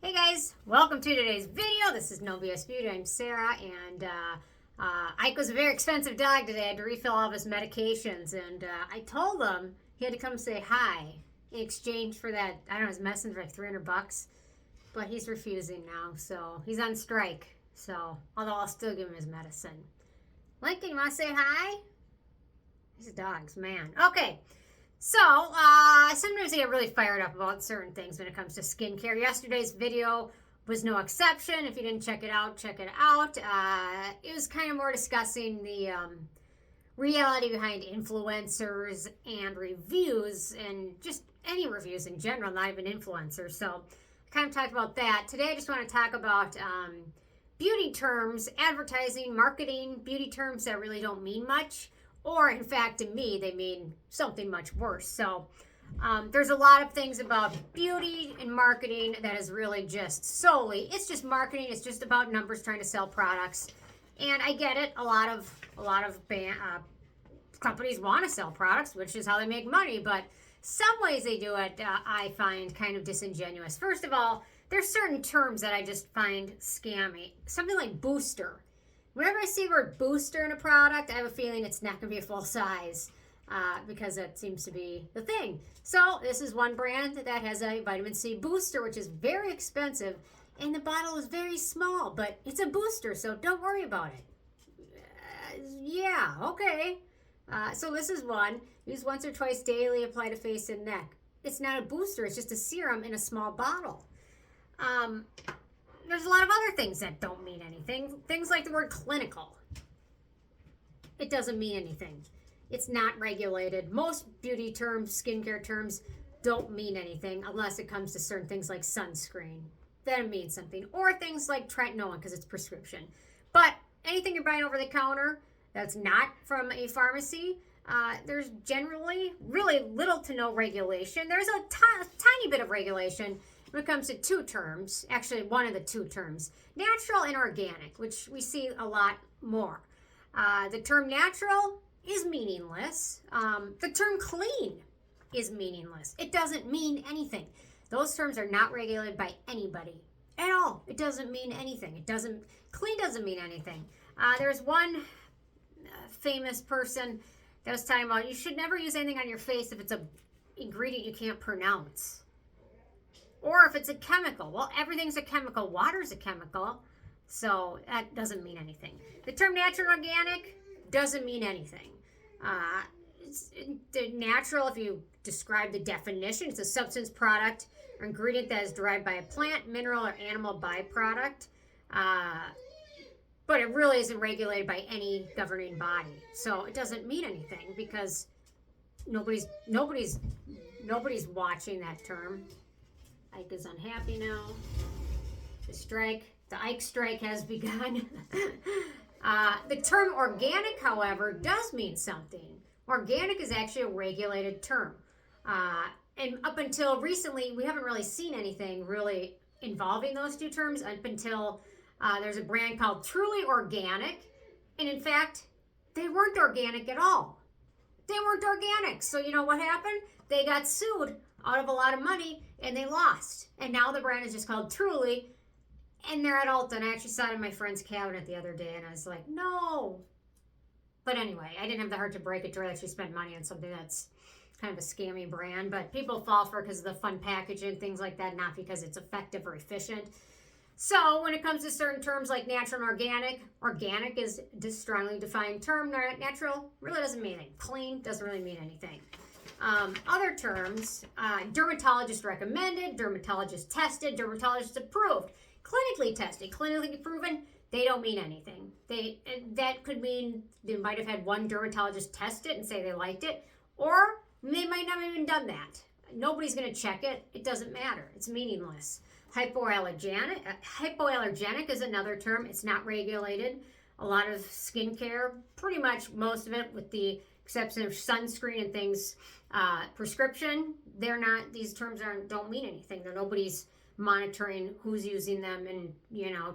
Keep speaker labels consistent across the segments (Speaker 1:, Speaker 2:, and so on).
Speaker 1: Hey guys, welcome to today's video. This is No BS Beauty. I'm Sarah, and Ike was a very expensive dog today. I had to refill all of his medications, and I told him he had to come say hi in exchange for that. I don't know, his medicine for like $300, but he's refusing now, so he's on strike. So, although I'll still give him his medicine. Lincoln, you want to say hi? These dogs, man. Okay. So, sometimes I get really fired up about certain things when it comes to skincare. Yesterday's video was no exception. If you didn't check it out, check it out. It was kind of more discussing the reality behind influencers and reviews, and just any reviews in general, not even influencers. So, I kind of talked about that. Today, I just want to talk about beauty terms, advertising, marketing, beauty terms that really don't mean much. Or, in fact, to me, they mean something much worse. So, there's a lot of things about beauty and marketing that is really just solely, it's just marketing. It's just about numbers trying to sell products. And I get it. A lot of companies want to sell products, which is how they make money. But some ways they do it, I find kind of disingenuous. First of all, there's certain terms that I just find scammy. Something like booster. Whenever I see the word booster in a product, I have a feeling it's not going to be a full size because that seems to be the thing. So this is one brand that has a vitamin C booster, which is very expensive, and the bottle is very small, but it's a booster, so don't worry about it. Yeah, okay. So this is one. Use once or twice daily, apply to face and neck. It's not a booster, it's just a serum in a small bottle. There's a lot of other things that don't mean anything. Things like the word clinical. It doesn't mean anything. It's not regulated. Most beauty terms, skincare terms, don't mean anything unless it comes to certain things like sunscreen. Then it means something. Or things like tretinoin because it's prescription. But anything you're buying over the counter that's not from a pharmacy, there's generally really little to no regulation. There's a tiny bit of regulation when it comes to two terms, actually one of the two terms, natural and organic, which we see a lot more. The term natural is meaningless. The term clean is meaningless. It doesn't mean anything. Those terms are not regulated by anybody at all. It doesn't mean anything. Clean doesn't mean anything. There's one famous person that was talking about you should never use anything on your face if it's an ingredient you can't pronounce. Or if it's a chemical. Well, everything's a chemical. Water's a chemical. So that doesn't mean anything. The term natural and organic doesn't mean anything. Natural, if you describe the definition, it's a substance, product, or ingredient that is derived by a plant, mineral, or animal byproduct. But it really isn't regulated by any governing body. So it doesn't mean anything because nobody's watching that term. Ike is unhappy now. The Ike strike has begun. The term organic, however, does mean something. Organic is actually a regulated term. And up until recently, we haven't really seen anything really involving those two terms up until there's a brand called Truly Organic. And in fact, they weren't organic at all. They weren't organic. So you know what happened? They got sued out of a lot of money, and they lost. And now the brand is just called Truly, and they're at Ulta. I actually saw it in my friend's cabinet the other day, and I was like, no. But anyway, I didn't have the heart to break it to her that she spent money on something that's kind of a scammy brand. But people fall for it because of the fun packaging, things like that, not because it's effective or efficient. So when it comes to certain terms like natural and organic is a strongly defined term. Natural really doesn't mean anything. Clean doesn't really mean anything. Other terms, dermatologist recommended, dermatologist tested, dermatologist approved, clinically tested, clinically proven, they don't mean anything. That could mean they might have had one dermatologist test it and say they liked it, or they might not have even done that. Nobody's going to check it. It doesn't matter. It's meaningless. Hypoallergenic is another term. It's not regulated. A lot of skincare, pretty much most of it, with the exception of sunscreen and things, prescription, these terms don't mean anything. Nobody's monitoring who's using them and,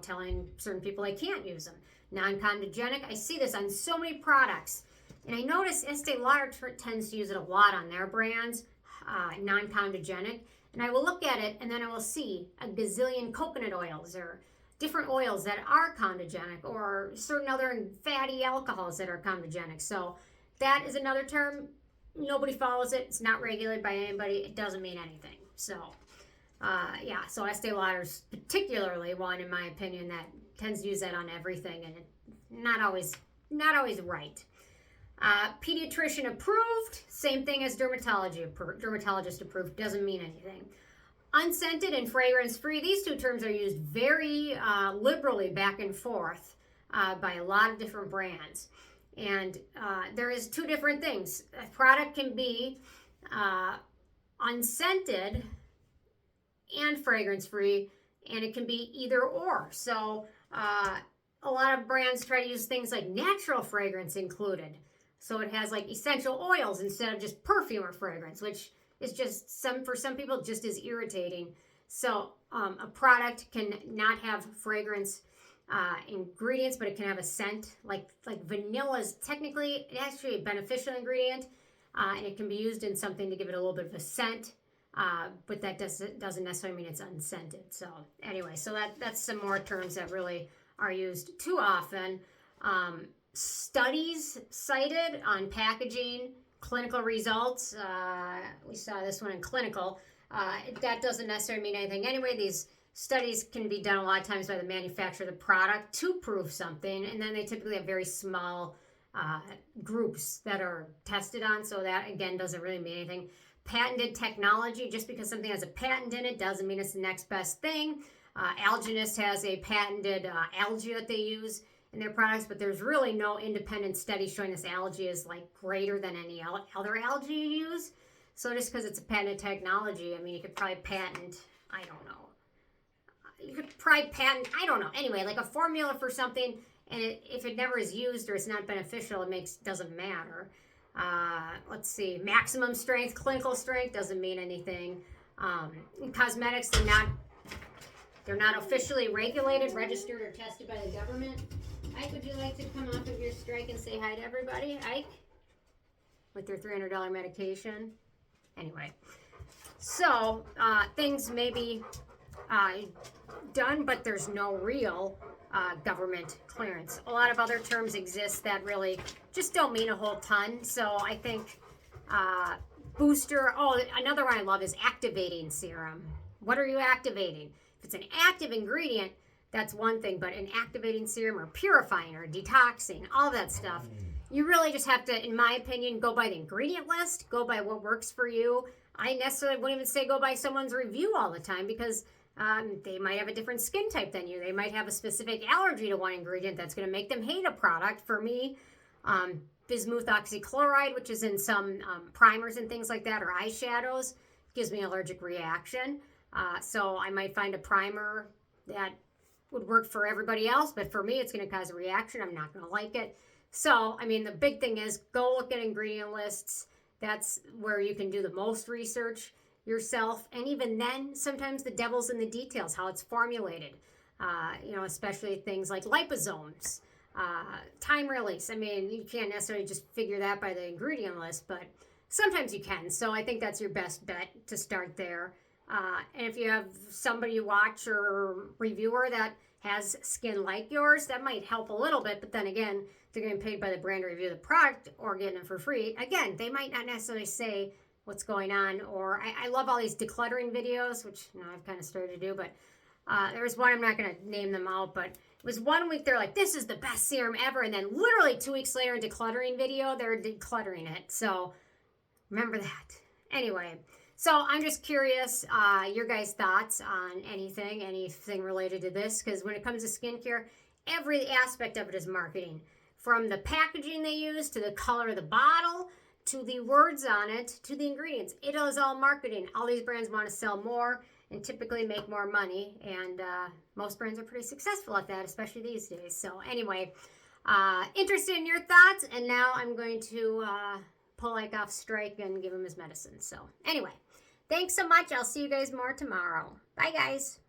Speaker 1: telling certain people they can't use them. Non-comedogenic, I see this on so many products. And I notice Estee Lauder tends to use it a lot on their brands, non-comedogenic. and I will look at it and then I will see a gazillion coconut oils or different oils that are comedogenic or certain other fatty alcohols that are comedogenic. So that is another term. Nobody follows it. It's not regulated by anybody. It doesn't mean anything. So yeah, so Estee Lauder's particularly one, in my opinion, that tends to use that on everything, and it's not always right. Pediatrician approved, same thing as dermatologist approved, doesn't mean anything. Unscented and fragrance free, these two terms are used very liberally back and forth by a lot of different brands. And there is two different things. A product can be unscented and fragrance free, and it can be either or. So a lot of brands try to use things like natural fragrance included. So it has like essential oils instead of just perfume or fragrance, which is just for some people just as irritating. So a product can not have fragrance ingredients, but it can have a scent. Like vanilla is technically actually a beneficial ingredient, and it can be used in something to give it a little bit of a scent. But that doesn't necessarily mean it's unscented. So anyway, so that's some more terms that really are used too often. Studies cited on packaging, clinical results. We saw this one in clinical. That doesn't necessarily mean anything anyway. These studies can be done a lot of times by the manufacturer of the product to prove something, and then they typically have very small groups that are tested on, so that again doesn't really mean anything. Patented technology, just because something has a patent in it doesn't mean it's the next best thing. Algenist has a patented algae that they use in their products, but there's really no independent study showing this algae is like greater than any other algae you use. So just because it's a patented technology, I mean, you could probably patent, I don't know. You could probably patent, I don't know. Anyway, like a formula for something, and if it never is used or it's not beneficial, doesn't matter. Let's see, maximum strength, clinical strength doesn't mean anything. In cosmetics, they're not officially regulated, registered, or tested by the government. Ike, would you like to come off of your strike and say hi to everybody? Ike? With your $300 medication? Anyway, so things may be done, but there's no real government clearance. A lot of other terms exist that really just don't mean a whole ton. So I think booster, another one I love is activating serum. What are you activating? If it's an active ingredient, that's one thing, but an activating serum or purifying or detoxing, all that stuff, you really just have to, in my opinion, go by the ingredient list, go by what works for you. I necessarily wouldn't even say go by someone's review all the time, because they might have a different skin type than you. They might have a specific allergy to one ingredient that's going to make them hate a product. For me, bismuth oxychloride, which is in some primers and things like that, or eyeshadows, gives me an allergic reaction. So I might find a primer that would work for everybody else, but for me, it's going to cause a reaction. I'm not going to like it. So, I mean, the big thing is go look at ingredient lists. That's where you can do the most research yourself. And even then, sometimes the devil's in the details, how it's formulated. Especially things like liposomes, time release. I mean, you can't necessarily just figure that by the ingredient list, but sometimes you can. So I think that's your best bet to start there. And if you have somebody you watch or reviewer that has skin like yours, that might help a little bit. But then again, they're getting paid by the brand to review the product or getting it for free. Again, they might not necessarily say what's going on. Or I love all these decluttering videos, which I've kind of started to do. But there was one, I'm not going to name them out, but it was 1 week they're like, this is the best serum ever. And then literally 2 weeks later, a decluttering video, they're decluttering it. So remember that. Anyway. So I'm just curious, your guys' thoughts on anything related to this, because when it comes to skincare, every aspect of it is marketing. From the packaging they use, to the color of the bottle, to the words on it, to the ingredients. It is all marketing. All these brands want to sell more and typically make more money, and most brands are pretty successful at that, especially these days. So anyway, interested in your thoughts, and now I'm going to pull Ike off strike and give him his medicine. So anyway. Thanks so much. I'll see you guys more tomorrow. Bye, guys.